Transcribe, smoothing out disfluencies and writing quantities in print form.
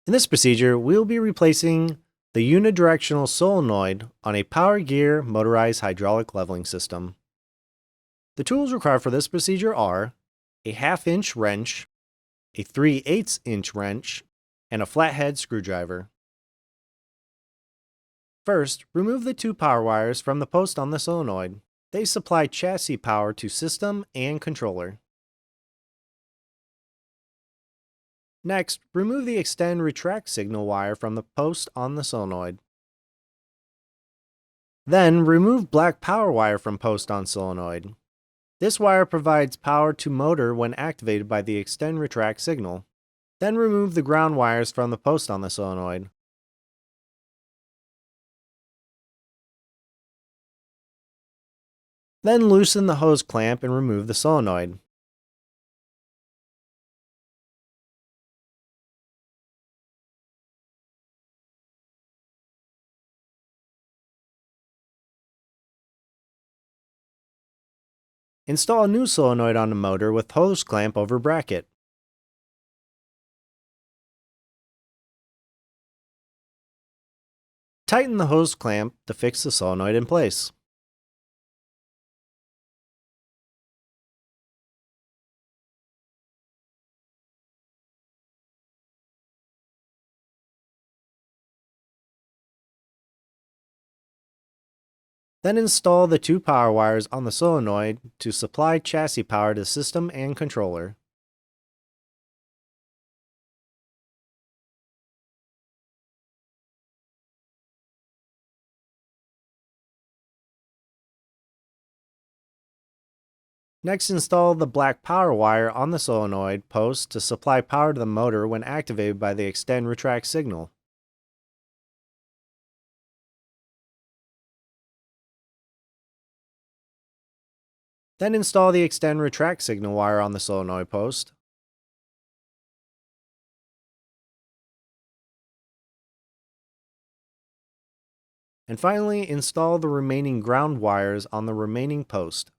In this procedure, we'll be replacing the unidirectional solenoid on a power gear motorized hydraulic leveling system. The tools required for this procedure are a 1/2 inch wrench, a 3/8 inch wrench, and a flathead screwdriver. First, remove the two power wires from the post on the solenoid. They supply chassis power to system and controller. Next, remove the extend retract signal wire from the post on the solenoid. Then, remove black power wire from post on solenoid. This wire provides power to motor when activated by the extend retract signal. Then remove the ground wires from the post on the solenoid. Then loosen the hose clamp and remove the solenoid. Install a new solenoid on the motor with hose clamp over bracket. Tighten the hose clamp to fix the solenoid in place. Then install the two power wires on the solenoid to supply chassis power to system and controller. Next, install the black power wire on the solenoid post to supply power to the motor when activated by the extend retract signal. Then install the extend retract signal wire on the solenoid post. And finally, install the remaining ground wires on the remaining post.